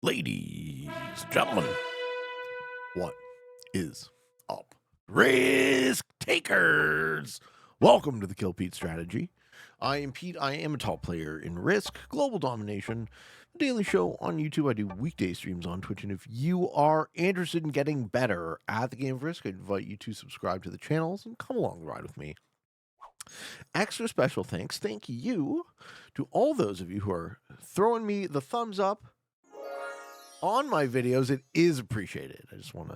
Ladies and gentlemen, what is up? Risk takers! Welcome to the Kill Pete strategy. I am Pete. I am a top player in Risk, Global Domination, a daily show on YouTube. I do weekday streams on Twitch. And if you are interested in getting better at the game of Risk, I invite you to subscribe to the channels and come along the ride with me. Extra special thanks, thank you to all those of you who are throwing me the thumbs up on my videos. It is appreciated. I just want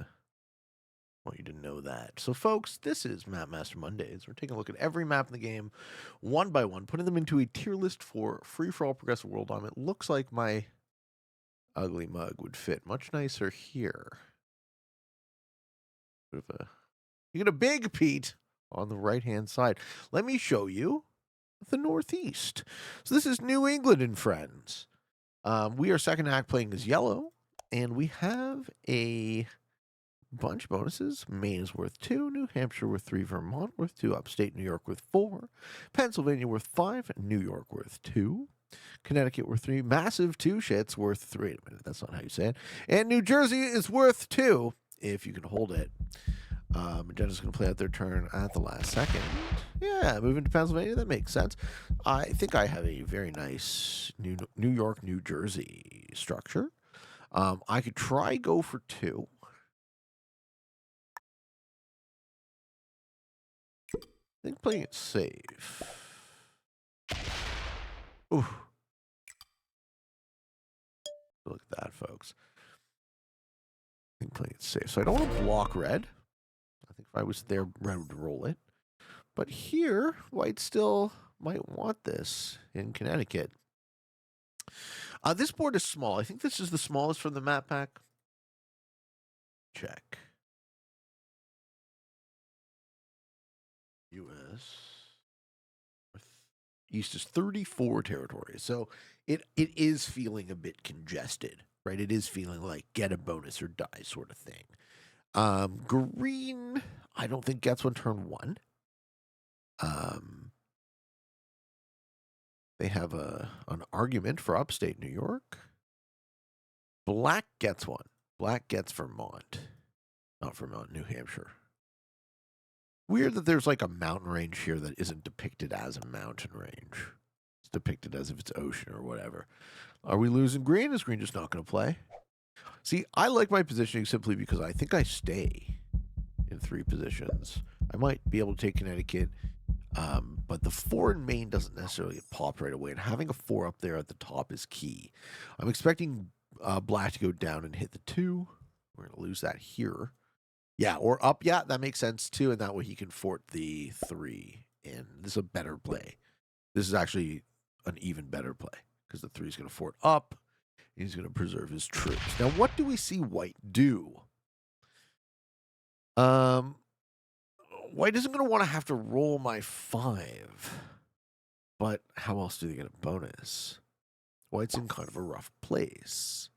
you to know that. So, folks, this is Map Master Mondays. We're taking a look at every map in the game, one by one, putting them into a tier list for free-for-all progressive world dom. It looks like my ugly mug would fit much nicer here. You get a big Pete on the right-hand side. Let me show you the Northeast. So this is New England and friends. We are second act playing as yellow, and we have a bunch of bonuses. Maine is worth 2, New Hampshire worth 3, Vermont worth 2, upstate New York worth 4, Pennsylvania worth 5, New York worth 2, Connecticut worth 3, massive 2 shits worth 3. Wait a minute, that's not how you say it. And New Jersey is worth 2, if you can hold it. Magenda's going to play out their turn at the last second. Yeah, moving to Pennsylvania, that makes sense. I think I have a very nice New York, New Jersey structure. I could try go for 2. I think playing it safe. Ooh. Look at that, folks. I think playing it safe. So I don't want to block red. I think if I was there, red would roll it. But here, white still might want this in Connecticut. This board is small. I think this is the smallest from the map pack. Check. U.S. East is 34 territories. So it is feeling a bit congested, right? It is feeling like get a bonus or die sort of thing. Green, I don't think gets one turn 1. They have an argument for upstate New York. Black gets one. Black gets Vermont. Not Vermont, New Hampshire. Weird that there's like a mountain range here that isn't depicted as a mountain range. It's depicted as if it's ocean or whatever. Are we losing green? Is green just not going to play? See, I like my positioning simply because I think I stay in 3 positions. I might be able to take Connecticut, but the 4 in Maine doesn't necessarily pop right away, and having a 4 up there at the top is key. I'm expecting black to go down and hit the 2. We're going to lose that here. Yeah, or up. Yeah, that makes sense too, and that way he can fort the 3. And this is a better play. This is actually an even better play because the 3 is going to fort up. And he's going to preserve his troops. Now, what do we see white do? White isn't going to want to have to roll my 5. But how else do they get a bonus? White's in kind of a rough place.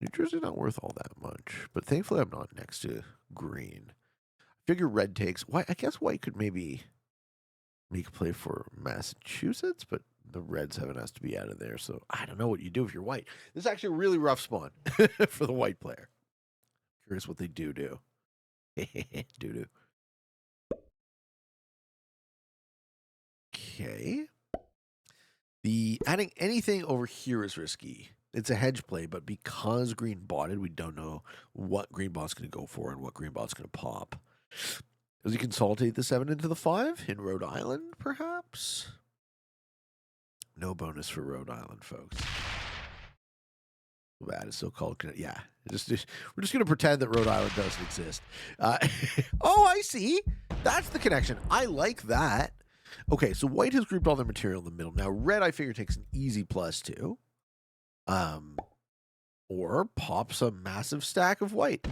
New Jersey's not worth all that much, but thankfully I'm not next to green. I figure red takes. White. I guess white could maybe make a play for Massachusetts, but the Reds have has to be out of there. So I don't know what you do if you're white. This is actually a really rough spawn for the white player. Curious what they do. Do. Okay. The adding anything over here is risky. It's a hedge play, but because green bought it, we don't know what green bot's going to go for and what green bot's going to pop. Does he consolidate the 7 into the 5 in Rhode Island, perhaps? No bonus for Rhode Island, folks. Bad is so called. Yeah, we're just going to pretend that Rhode Island doesn't exist. Oh, I see. That's the connection. I like that. Okay, so white has grouped all their material in the middle. Now, red, I figure, takes an easy +2. Or pops a massive stack of white.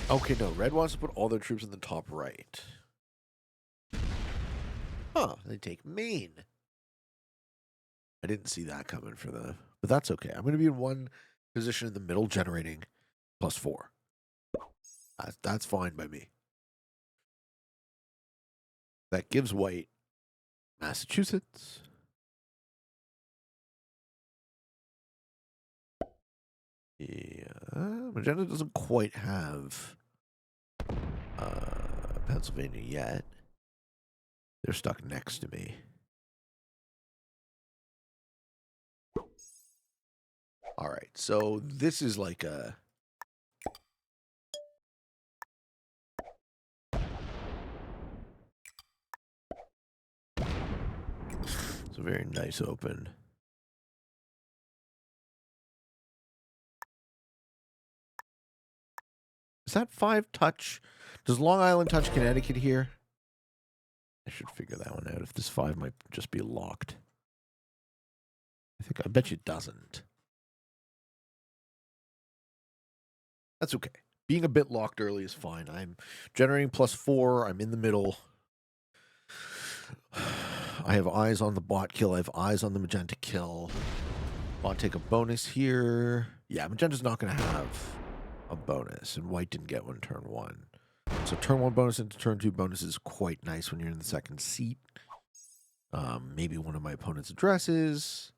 Okay, no, red wants to put all their troops in the top right. Huh, they take Maine. I didn't see that coming for the, but that's okay. I'm going to be in one position in the middle, generating +4. That's fine by me. That gives white Massachusetts. Yeah, magenta doesn't quite have Pennsylvania yet. They're stuck next to me. All right, so this is like a... It's a very nice open. Is that 5 touch? Does Long Island touch Connecticut here? I should figure that one out. If this 5 might just be locked. I bet you it doesn't. That's okay. Being a bit locked early is fine. I'm generating +4. I'm in the middle. I have eyes on the bot kill. I have eyes on the magenta kill. Bot take a bonus here. Yeah, magenta's not going to have a bonus, and white didn't get one turn 1. So turn 1 bonus into turn 2 bonus is quite nice when you're in the second seat. Maybe one of my opponent's addresses.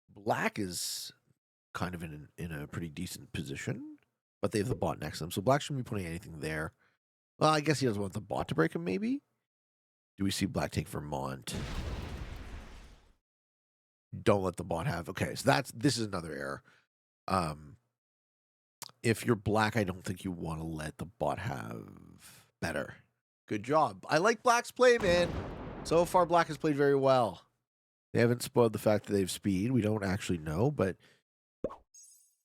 Black is kind of in a pretty decent position, but they have the bot next to them, so black shouldn't be putting anything there. Well, I guess he doesn't want the bot to break him, maybe? Do we see black take Vermont? Don't let the bot have... Okay, so this is another error. If you're black, I don't think you want to let the bot have better. Good job. I like black's play, man. So far, black has played very well. They haven't spoiled the fact that they have speed. We don't actually know, but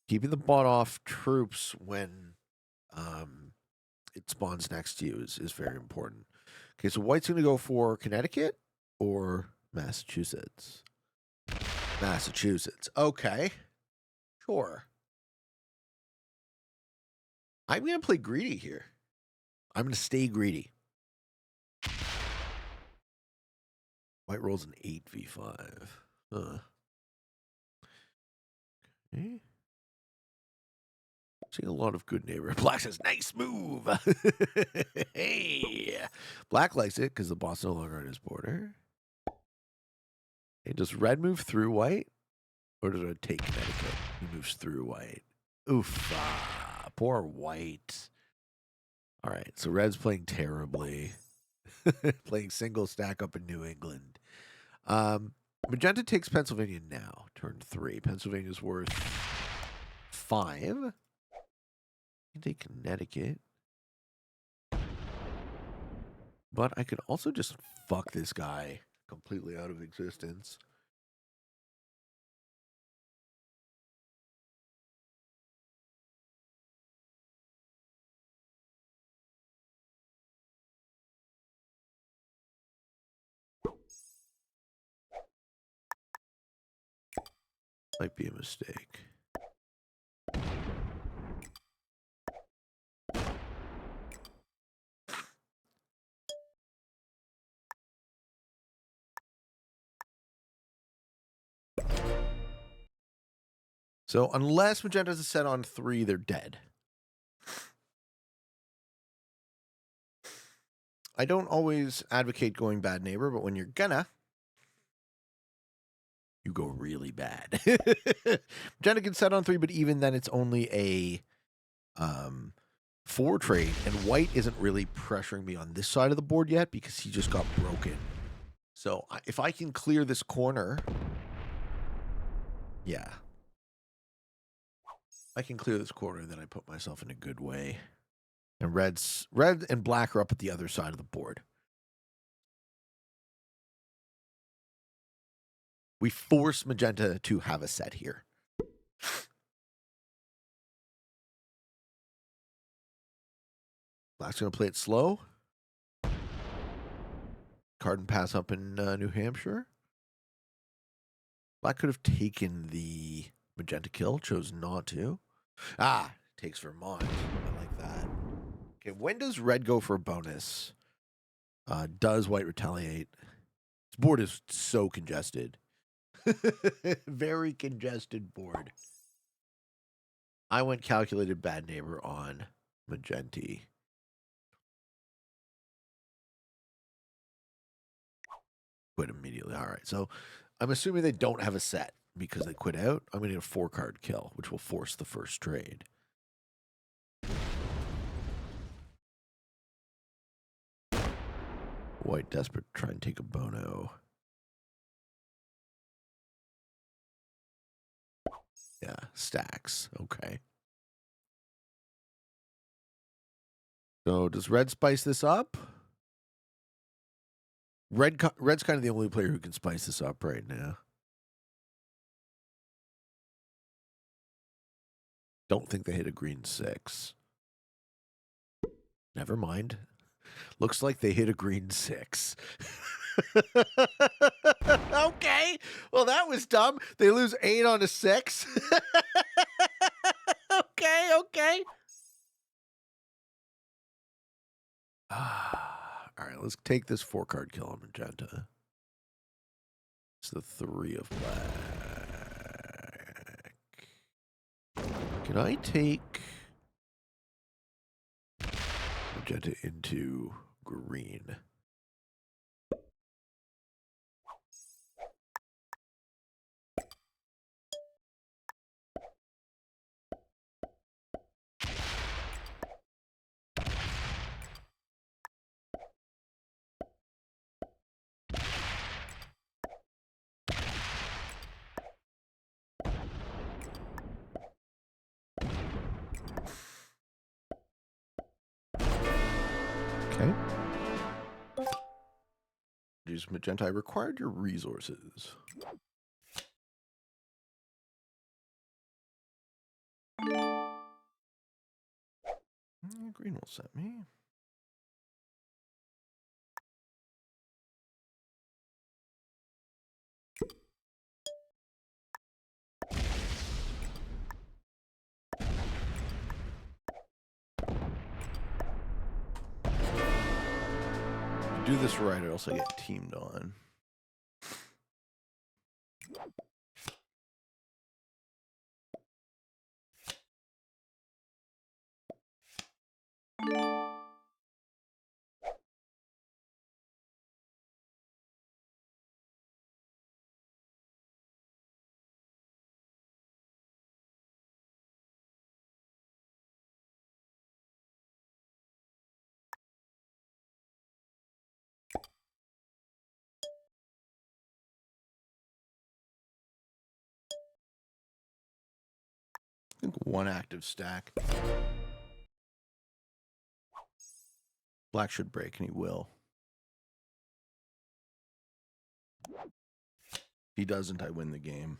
keeping the bot off troops when it spawns next to you is very important. Okay, so white's going to go for Connecticut or Massachusetts? Massachusetts. Okay. Sure. I'm going to play greedy here. I'm going to stay greedy. White rolls an 8v5. Huh. Okay. Seeing a lot of good neighbor. Black says, nice move. Hey. Black likes it because the boss no longer on his border. Hey, does red move through white? Or does it take Connecticut? He moves through white. Oof. Poor white. All right, so red's playing terribly. Playing single stack up in New England. Magenta takes Pennsylvania now. Turn 3. Pennsylvania's worth 5. I can take Connecticut. But I could also just fuck this guy completely out of existence. Might be a mistake. So unless Magenta's a set on 3, they're dead. I don't always advocate going bad neighbor, but when you're gonna, you go really bad. Magenta can set on 3, but even then it's only a 4 trade, and white isn't really pressuring me on this side of the board yet because he just got broken. So if I can clear this corner, yeah. I can clear this corner, then I put myself in a good way. And red and black are up at the other side of the board. We force magenta to have a set here. Black's going to play it slow. Card and pass up in New Hampshire. Black could have taken the magenta kill, chose not to. Takes Vermont. I like that. Okay, when does red go for a bonus? Does white retaliate? This board is so congested. Very congested board. I went calculated bad neighbor on Magenti. Quit immediately. All right. So I'm assuming they don't have a set because they quit out. I'm going to need a 4-card kill, which will force the first trade. White desperate to try and take a Bono. Yeah, stacks. Okay. So does red spice this up? Red's kind of the only player who can spice this up right now. Don't think they hit a green 6. Never mind. Looks like they hit a green 6. Okay. Well, that was dumb. They lose 8 on a 6. Okay. All right, let's take this 4-card kill on magenta. It's the 3 of black. Can I take magenta into green? Okay. Use magenta. I required your resources. Green will set me. If you do this right, I also get teamed on. I think 1 active stack. Black should break, and he will. If he doesn't, I win the game.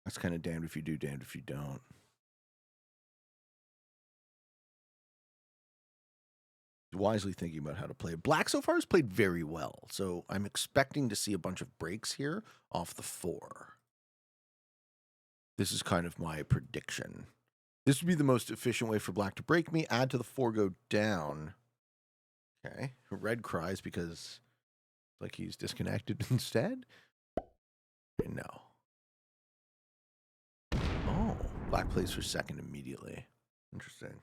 That's kind of damned if you do, damned if you don't. Wisely thinking about how to play. Black so far has played very well, so I'm expecting to see a bunch of breaks here off the 4. This is kind of my prediction. This would be the most efficient way for black to break me. Add to the 4, go down. Okay. Red cries because like he's disconnected instead. No. Oh, black plays for second immediately. Interesting.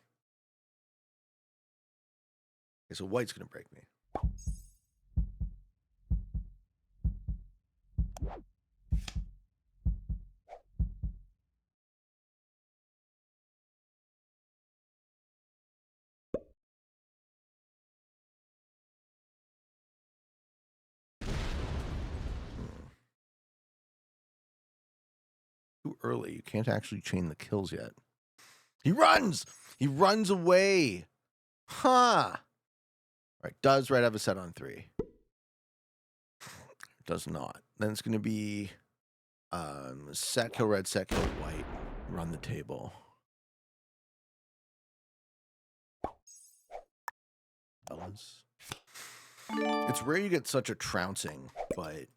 Okay, so white's going to break me. Too early. You can't actually chain the kills yet. He runs! He runs away! Huh! All right, does red have a set on 3? Does not. Then it's going to be set kill red, set kill white. Run the table. Balance. It's rare you get such a trouncing, but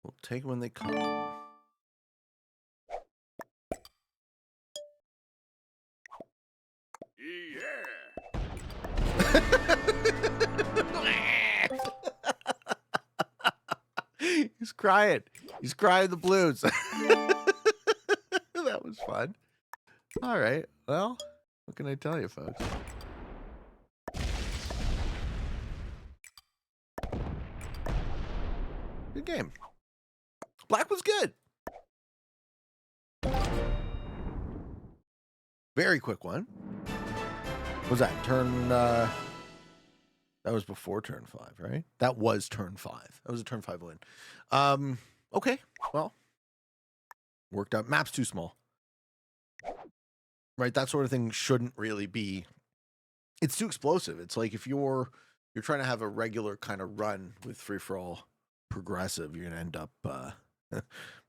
we'll take them when they come. He's crying. He's crying the blues. That was fun. All right. Well, what can I tell you, folks? Good game. Black was good. Very quick one. What was that? Turn... that was before turn 5, right? That was turn 5. That was a turn 5 win. Okay. Well, worked out. Map's too small. Right? That sort of thing shouldn't really be... It's too explosive. It's like if you're trying to have a regular kind of run with free-for-all progressive, you're going to end up...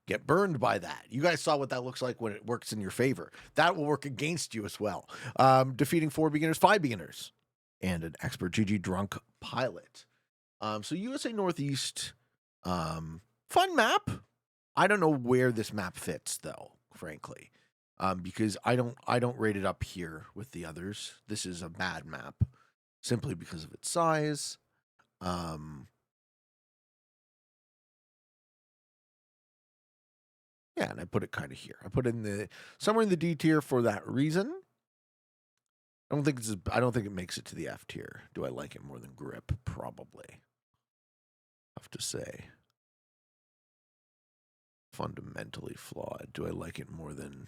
get burned by that. You guys saw what that looks like when it works in your favor. That will work against you as well. Defeating 4 beginners, 5 beginners, and an expert GG drunk pilot. So USA Northeast, fun map. I don't know where this map fits though, frankly, because I don't rate it up here with the others. This is a bad map simply because of its size. Yeah, and I put it kind of here. I put it in somewhere in the D tier for that reason. I don't think it makes it to the F tier. Do I like it more than Grip? Probably. Have to say. Fundamentally flawed. Do I like it more than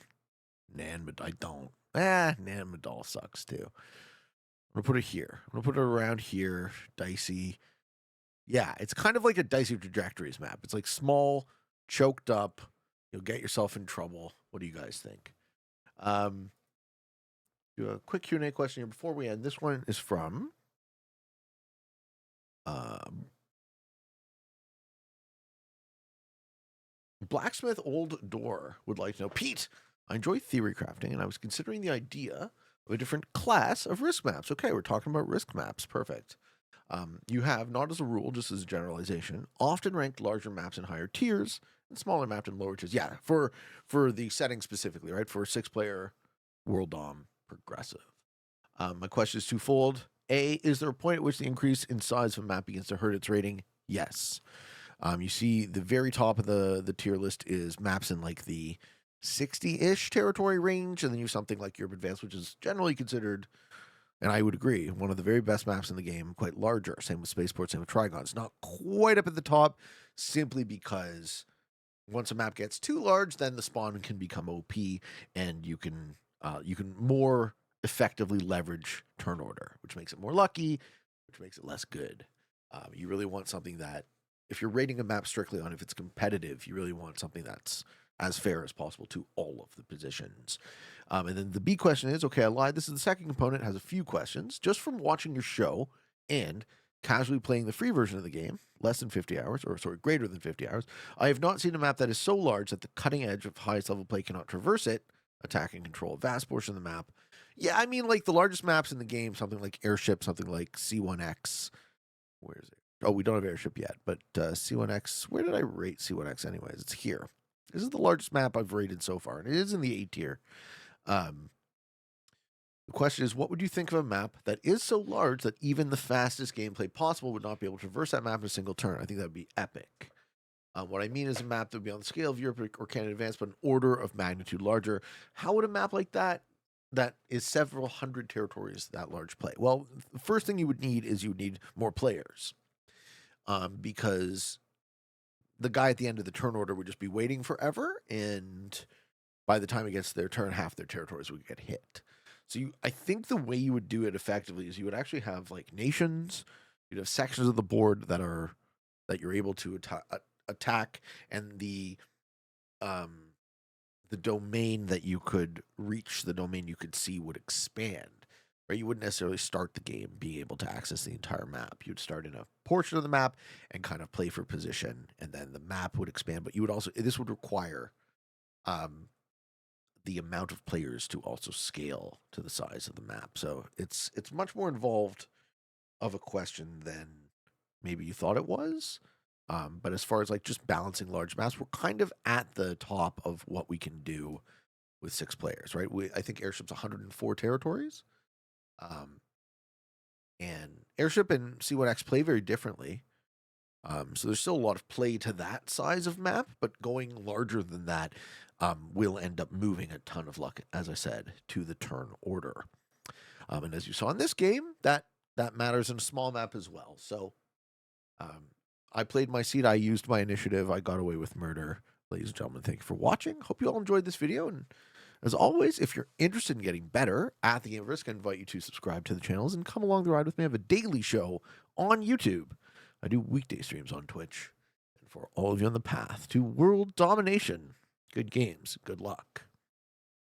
Nan? I don't. Nan Madal sucks too. I'm gonna put it here. I'm gonna put it around here. Dicey. Yeah, it's kind of like a Dicey Trajectories map. It's like small, choked up. You'll get yourself in trouble. What do you guys think? Do a quick Q&A question here before we end. This one is from Blacksmith Old Door would like to know, Pete, I enjoy theory crafting, and I was considering the idea of a different class of risk maps. Okay, we're talking about risk maps. Perfect. You have, not as a rule, just as a generalization, often ranked larger maps in higher tiers and smaller maps in lower tiers. Yeah, for the setting specifically, right? For a 6-player World Dom progressive. My question is twofold. A, is there a point at which the increase in size of a map begins to hurt its rating? Yes. You see the very top of the tier list is maps in like the 60-ish territory range, and then you have something like Europe Advanced, which is generally considered, and I would agree, one of the very best maps in the game, quite larger. Same with Spaceport, same with Trigons. Not quite up at the top, simply because once a map gets too large, then the spawn can become OP, and you can more effectively leverage turn order, which makes it more lucky, which makes it less good. You really want something that, if you're rating a map strictly on if it's competitive, you really want something that's as fair as possible to all of the positions. And then the B question is, okay, I lied. This is the second component. It has a few questions. Just from watching your show and casually playing the free version of the game, less than 50 hours, or sorry, greater than 50 hours, I have not seen a map that is so large that the cutting edge of highest level play cannot traverse it, attack and control a vast portion of the map. Yeah, I mean, like the largest maps in the game, something like Airship, something like C1X. Where is it? Oh, we don't have Airship yet, but C1X, where did I rate C1X anyways? It's here. This is the largest map I've rated so far, and it is in the A tier. The question is, what would you think of a map that is so large that even the fastest gameplay possible would not be able to traverse that map in a single turn? I think that would be epic. What I mean is a map that would be on the scale of Europe or Canada Advanced, but an order of magnitude larger. How would a map like that is several hundred territories that large play? Well, the first thing you would need is you would need more players, because the guy at the end of the turn order would just be waiting forever, and by the time it gets to their turn, half their territories would get hit. So I think the way you would do it effectively is you would actually have like nations. You'd have sections of the board that you're able to attack, and the domain that you could reach, the domain you could see, would expand. Right? You wouldn't necessarily start the game being able to access the entire map. You'd start in a portion of the map and kind of play for position, and then the map would expand. But you would also, this would require the amount of players to also scale to the size of the map. So it's much more involved of a question than maybe you thought it was. But as far as like just balancing large maps, we're kind of at the top of what we can do with 6 players, right? I think Airship's 104 territories. And Airship and C1X play very differently. So there's still a lot of play to that size of map, but going larger than that will end up moving a ton of luck, as I said, to the turn order. And as you saw in this game, that matters in a small map as well. So I played my seat. I used my initiative. I got away with murder. Ladies and gentlemen, thank you for watching. Hope you all enjoyed this video. And as always, if you're interested in getting better at the game of Risk, I invite you to subscribe to the channels and come along the ride with me. I have a daily show on YouTube. I do weekday streams on Twitch. And for all of you on the path to world domination, good games, good luck.